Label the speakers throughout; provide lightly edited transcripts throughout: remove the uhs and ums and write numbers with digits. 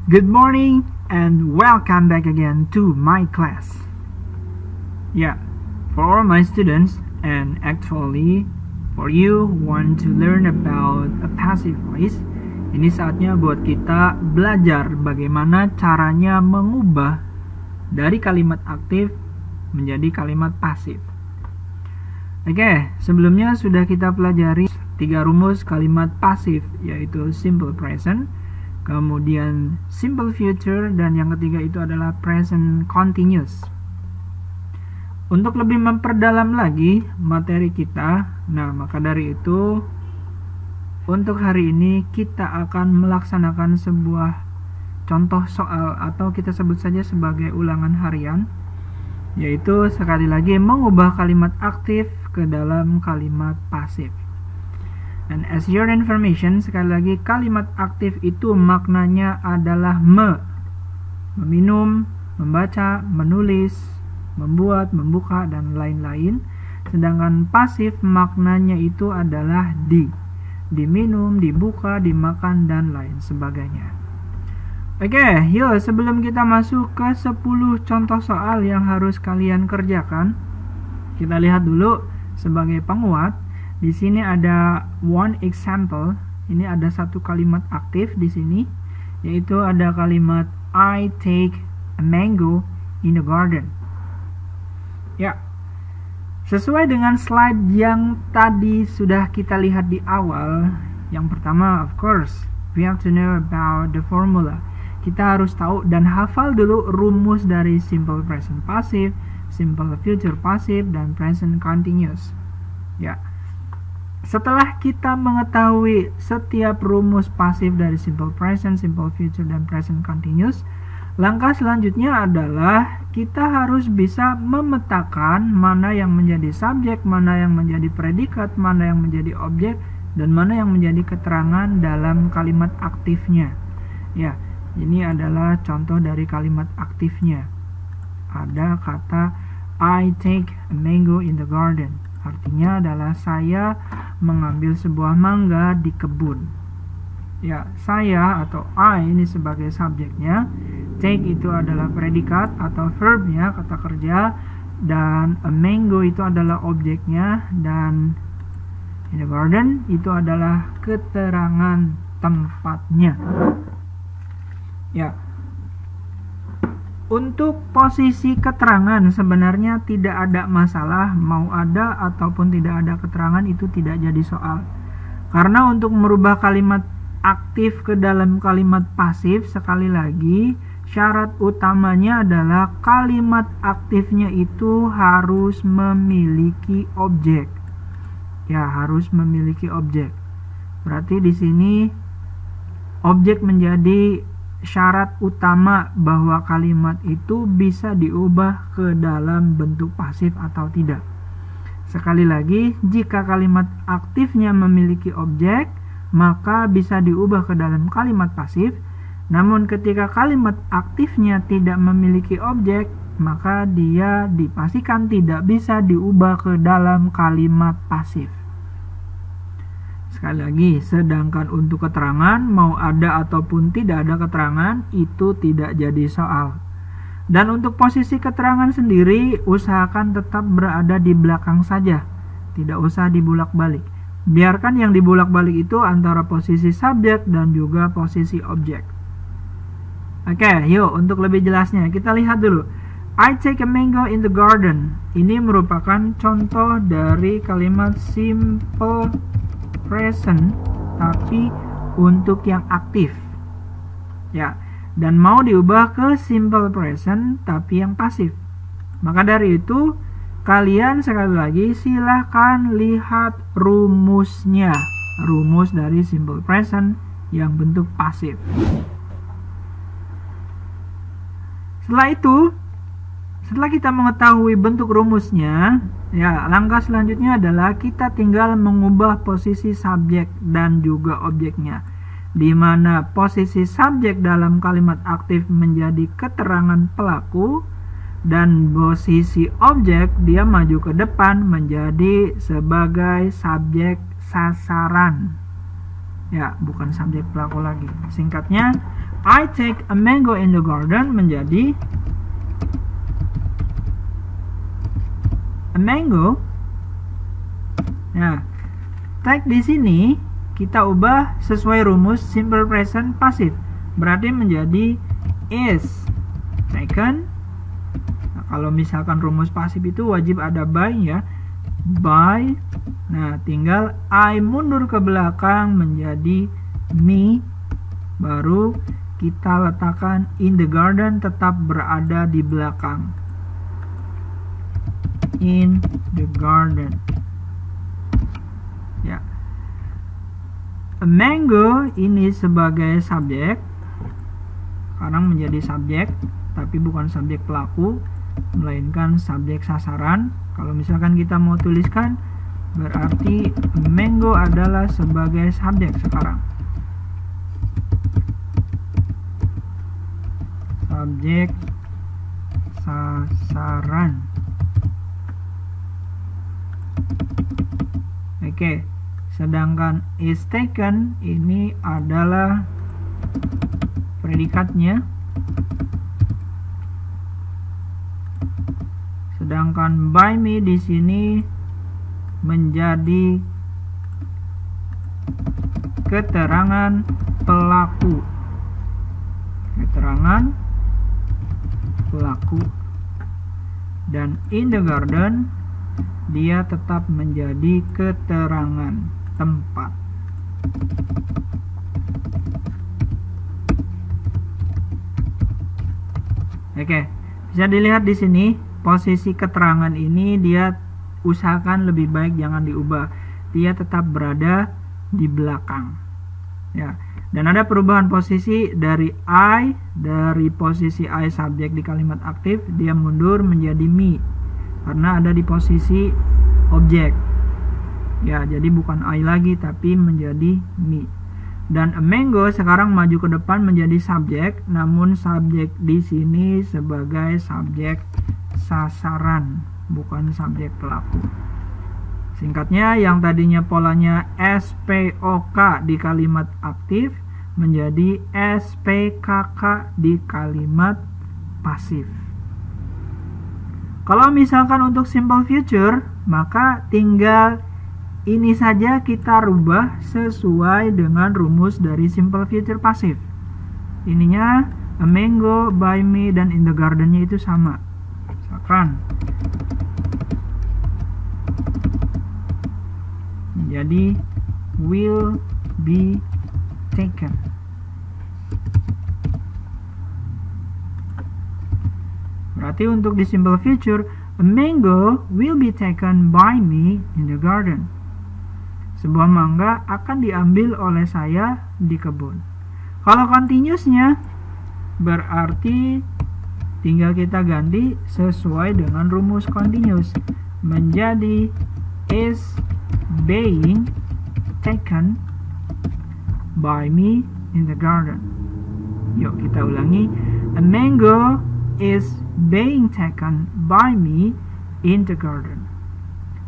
Speaker 1: Good morning and welcome back again to my class. Yeah, for all my students and actually for you who want to learn about a passive voice, ini saatnya buat kita belajar bagaimana caranya mengubah dari kalimat aktif menjadi kalimat pasif. Oke, sebelumnya sudah kita pelajari 3 rumus kalimat pasif, yaitu simple present, kemudian simple future, dan yang ketiga itu adalah present continuous. Untuk lebih memperdalam lagi materi kita, maka dari itu untuk hari ini kita akan melaksanakan sebuah contoh soal atau kita sebut saja sebagai ulangan harian, yaitu sekali lagi mengubah kalimat aktif ke dalam kalimat pasif. And as your information, sekali lagi kalimat aktif itu maknanya adalah meminum, membaca, menulis, membuat, membuka, dan lain-lain. Sedangkan pasif maknanya itu adalah diminum, dibuka, dimakan, dan lain sebagainya. Oke, yuk sebelum kita masuk ke 10 contoh soal yang harus kalian kerjakan, kita lihat dulu sebagai penguat. Di sini ada one example. Ini ada satu kalimat aktif di sini, yaitu ada kalimat I take a mango in the garden. Ya, sesuai dengan slide yang tadi sudah kita lihat di awal. Yang pertama, of course, we have to know about the formula. Kita harus tahu dan hafal dulu rumus dari simple present passive, simple future passive, dan present continuous. Ya. Setelah kita mengetahui setiap rumus pasif dari simple present, simple future, dan present continuous, langkah selanjutnya adalah kita harus bisa memetakan mana yang menjadi subjek, mana yang menjadi predikat, mana yang menjadi objek, dan mana yang menjadi keterangan dalam kalimat aktifnya. Ya, ini adalah contoh dari kalimat aktifnya. Ada kata I take a mango in the garden. Artinya adalah saya mengambil sebuah mangga di kebun. Ya, saya atau I ini sebagai subjeknya, take itu adalah predikat atau verbnya, kata kerja, dan a mango itu adalah objeknya, dan in the garden itu adalah keterangan tempatnya. Ya. Untuk posisi keterangan sebenarnya tidak ada masalah, mau ada ataupun tidak ada keterangan itu tidak jadi soal. Karena untuk merubah kalimat aktif ke dalam kalimat pasif, sekali lagi syarat utamanya adalah kalimat aktifnya itu harus memiliki objek. Ya, harus memiliki objek. Berarti di sini objek menjadi syarat utama bahwa kalimat itu bisa diubah ke dalam bentuk pasif atau tidak. Sekali lagi, jika kalimat aktifnya memiliki objek, maka bisa diubah ke dalam kalimat pasif. Namun ketika kalimat aktifnya tidak memiliki objek, maka dia dipastikan tidak bisa diubah ke dalam kalimat pasif. Sekali lagi, sedangkan untuk keterangan, mau ada ataupun tidak ada keterangan, itu tidak jadi soal. Dan untuk posisi keterangan sendiri, usahakan tetap berada di belakang saja. Tidak usah dibulak-balik. Biarkan yang dibulak-balik itu antara posisi subjek dan juga posisi objek. Oke, yuk untuk lebih jelasnya, kita lihat dulu. I take a mango in the garden. Ini merupakan contoh dari kalimat simple present tapi untuk yang aktif, ya, dan mau diubah ke simple present tapi yang pasif. Maka dari itu kalian sekali lagi silahkan lihat rumusnya, rumus dari simple present yang bentuk pasif. Setelah kita mengetahui bentuk rumusnya, ya, langkah selanjutnya adalah kita tinggal mengubah posisi subjek dan juga objeknya, di mana posisi subjek dalam kalimat aktif menjadi keterangan pelaku dan posisi objek dia maju ke depan menjadi sebagai subjek sasaran. Ya, bukan subjek pelaku lagi. Singkatnya, I take a mango in the garden menjadi a mango. Nah, take di sini kita ubah sesuai rumus simple present passive. Berarti menjadi is taken. Nah, kalau misalkan rumus pasif itu wajib ada by ya. By. Nah, tinggal I mundur ke belakang menjadi me. Baru kita letakkan in the garden tetap berada di belakang. In the garden. Ya. A mango ini sebagai subjek. Sekarang menjadi subjek, tapi bukan subjek pelaku, melainkan subjek sasaran. Kalau misalkan kita mau tuliskan, berarti mango adalah sebagai subjek sekarang. Subjek sasaran. Oke, sedangkan is taken ini adalah predikatnya. Sedangkan by me di sini menjadi keterangan pelaku. Keterangan pelaku. Dan in the garden dia tetap menjadi keterangan tempat. Oke, bisa dilihat di sini posisi keterangan ini dia usahakan lebih baik jangan diubah. Dia tetap berada di belakang. Ya. Dan ada perubahan posisi dari I, dari posisi I subjek di kalimat aktif, dia mundur menjadi me. Karena ada di posisi objek. Ya, jadi bukan I lagi tapi menjadi me. Dan a mango sekarang maju ke depan menjadi subjek, namun subjek di sini sebagai subjek sasaran, bukan subjek pelaku. Singkatnya, yang tadinya polanya SPOK di kalimat aktif menjadi SPKK di kalimat pasif. Kalau misalkan untuk simple future, maka tinggal ini saja kita rubah sesuai dengan rumus dari simple future pasif. Ininya a mango, by me, dan in the garden-nya itu sama. Misalkan menjadi will be taken. Berarti untuk di simple future, a mango will be taken by me in the garden. Sebuah mangga akan diambil oleh saya di kebun. Kalau continuousnya berarti tinggal kita ganti sesuai dengan rumus continuous menjadi is being taken by me in the garden. Yuk kita ulangi. A mango is being taken by me in the garden.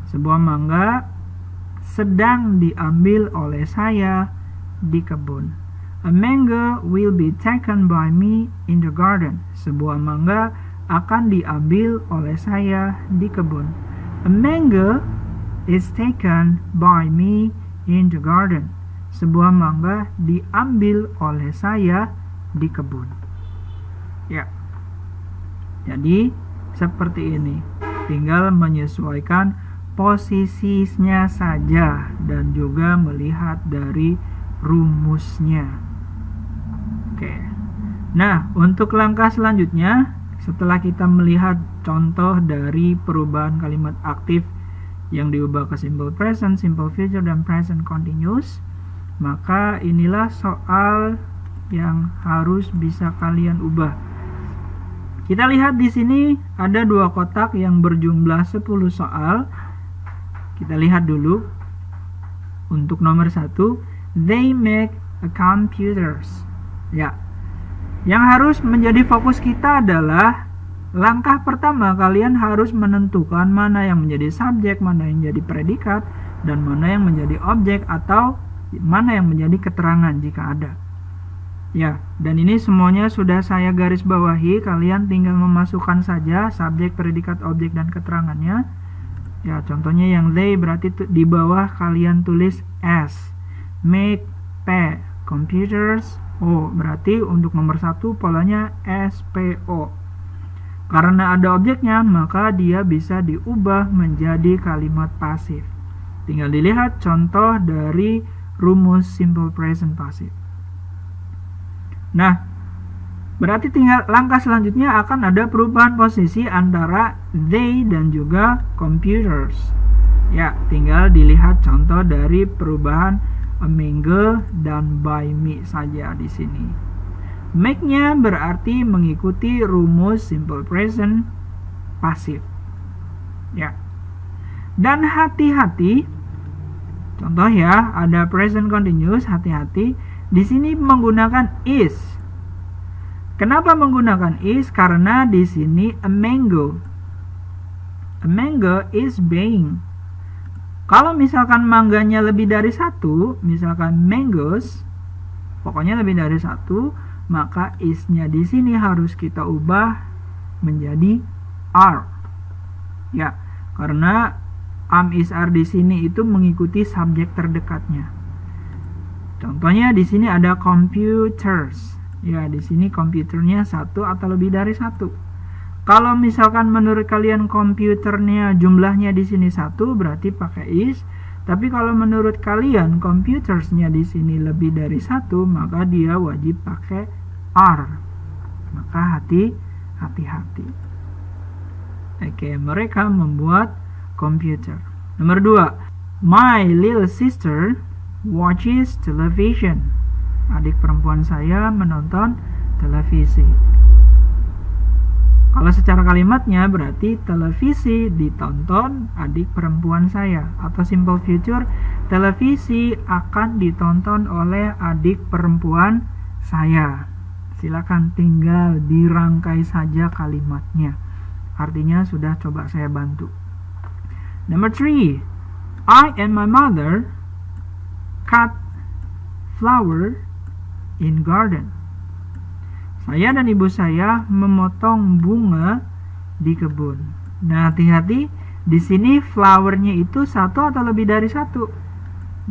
Speaker 1: Sebuah mangga sedang diambil oleh saya di kebun. A mango will be taken by me in the garden. Sebuah mangga akan diambil oleh saya di kebun. A mango is taken by me in the garden. Sebuah mangga diambil oleh saya di kebun. Ya. Jadi seperti ini. Tinggal menyesuaikan posisinya saja dan juga melihat dari rumusnya. Oke. Nah, untuk langkah selanjutnya, setelah kita melihat contoh dari perubahan kalimat aktif yang diubah ke simple present, simple future, dan present continuous, maka inilah soal yang harus bisa kalian ubah. Kita lihat di sini ada dua kotak yang berjumlah 10 soal. Kita lihat dulu. Untuk nomor 1, they make a computers. Ya. Yang harus menjadi fokus kita adalah langkah pertama, kalian harus menentukan mana yang menjadi subjek, mana yang menjadi predikat, dan mana yang menjadi objek atau mana yang menjadi keterangan jika ada. Ya, dan ini semuanya sudah saya garis bawahi. Kalian tinggal memasukkan saja subjek, predikat, objek, dan keterangannya. Ya, contohnya yang they berarti di bawah kalian tulis S. Make, P. Computers, O. Berarti untuk nomor 1 polanya SPO. Karena ada objeknya, maka dia bisa diubah menjadi kalimat pasif. Tinggal dilihat contoh dari rumus simple present passive. Nah, berarti tinggal langkah selanjutnya akan ada perubahan posisi antara they dan juga computers. Ya, tinggal dilihat contoh dari perubahan a mango dan by me saja di sini. Make-nya berarti mengikuti rumus simple present passive. Ya. Dan hati-hati, contoh ya, ada present continuous, hati-hati. Di sini menggunakan is. Kenapa menggunakan is? Karena di sini a mango is being. Kalau misalkan mangganya lebih dari 1, misalkan mangoes, pokoknya lebih dari 1, maka is-nya di sini harus kita ubah menjadi are. Ya, karena am is are di sini itu mengikuti subjek terdekatnya. Contohnya di sini ada computers. Ya, di sini komputernya 1 atau lebih dari 1. Kalau misalkan menurut kalian komputernya jumlahnya di sini 1, berarti pakai is. Tapi kalau menurut kalian computersnya di sini lebih dari 1, maka dia wajib pakai are. Maka hati-hati. Oke, mereka membuat komputer. Nomor 2, my little sister watches television. Adik perempuan saya menonton televisi. Kalau secara kalimatnya berarti televisi ditonton adik perempuan saya. Atau simple future, televisi akan ditonton oleh adik perempuan saya. Silakan tinggal dirangkai saja kalimatnya. Artinya sudah coba saya bantu. Number 3, I and my mother cut flower in garden. Saya dan ibu saya memotong bunga di kebun. Nah, hati-hati, di sini flowernya itu 1 atau lebih dari 1.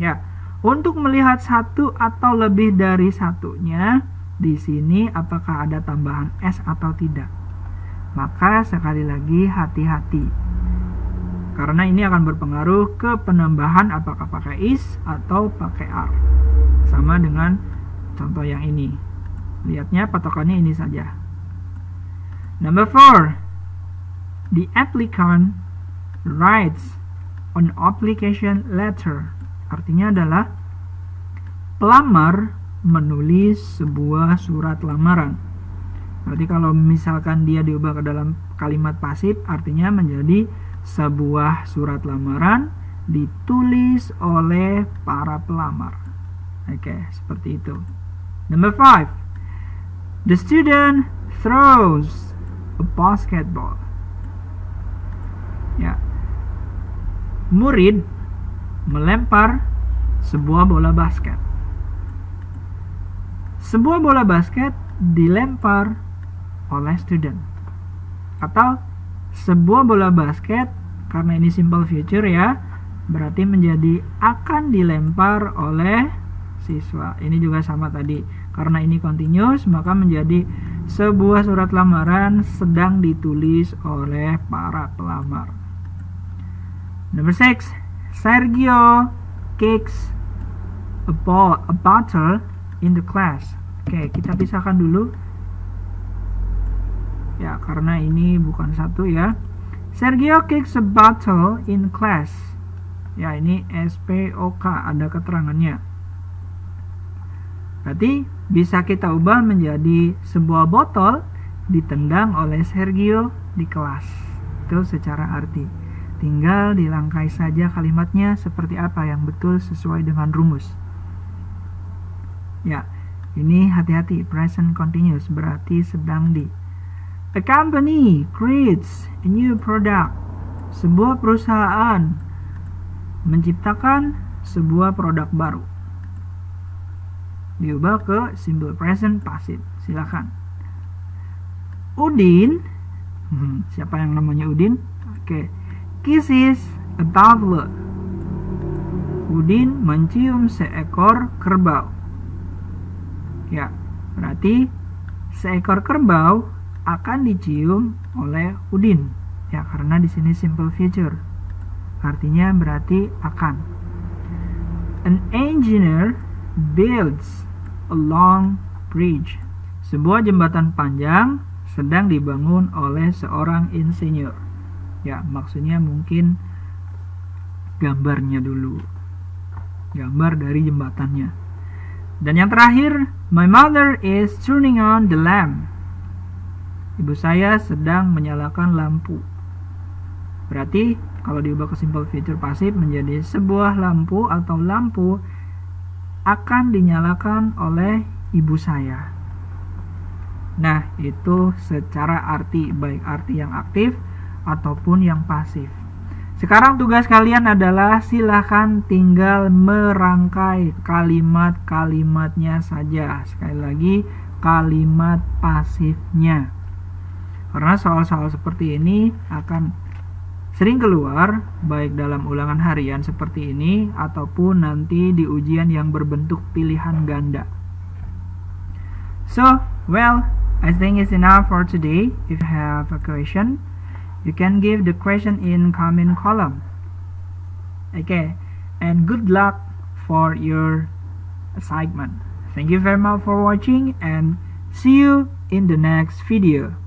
Speaker 1: Ya, untuk melihat 1 atau lebih dari 1-nya, di sini apakah ada tambahan s atau tidak. Maka sekali lagi hati-hati. Karena ini akan berpengaruh ke penambahan apakah pakai is atau pakai are. Sama dengan contoh yang ini. Lihatnya patokannya ini saja. Number 4, the applicant writes an application letter. Artinya adalah pelamar menulis sebuah surat lamaran. Berarti kalau misalkan dia diubah ke dalam kalimat pasif, artinya menjadi sebuah surat lamaran ditulis oleh para pelamar. Oke, seperti itu. Number 5, the student throws a basketball. Ya, murid melempar sebuah bola basket. Sebuah bola basket dilempar oleh student. Atau sebuah bola basket, karena ini simple future ya, berarti menjadi akan dilempar oleh siswa. Ini juga sama tadi. Karena ini continuous, maka menjadi sebuah surat lamaran sedang ditulis oleh para pelamar. Number 6, Sergio kicks a bottle in the class. Oke, kita pisahkan dulu. Ya, karena ini bukan satu ya. Sergio kicks a bottle in class. Ya, ini SPOK, ada keterangannya. Berarti bisa kita ubah menjadi sebuah botol ditendang oleh Sergio di kelas. Itu secara arti. Tinggal dilangkai saja kalimatnya seperti apa yang betul sesuai dengan rumus. Ya, ini hati-hati, present continuous berarti sedang di. A company creates a new product. Sebuah perusahaan menciptakan sebuah produk baru. diubah ke simple present passive. Silakan. Udin, siapa yang namanya Udin? Oke. Kisses a toddler. Udin mencium seekor kerbau. Ya, berarti seekor kerbau akan dicium oleh Udin. Ya, karena di sini simple future. Artinya berarti akan. An engineer builds a long bridge. Sebuah jembatan panjang sedang dibangun oleh seorang insinyur. Ya, maksudnya mungkin gambarnya dulu. Gambar dari jembatannya. Dan yang terakhir, my mother is turning on the lamp. Ibu saya sedang menyalakan lampu. Berarti kalau diubah ke simple future passive menjadi sebuah lampu atau lampu akan dinyalakan oleh ibu saya. Nah, itu secara arti, baik arti yang aktif ataupun yang pasif. Sekarang tugas kalian adalah silahkan tinggal merangkai kalimat-kalimatnya saja. Sekali lagi, kalimat pasifnya. Karena soal-soal seperti ini akan sering keluar baik dalam ulangan harian seperti ini ataupun nanti di ujian yang berbentuk pilihan ganda. So, well, I think it's enough for today. If you have a question, you can give the question in comment column. Okay, and good luck for your assignment. Thank you very much for watching and see you in the next video.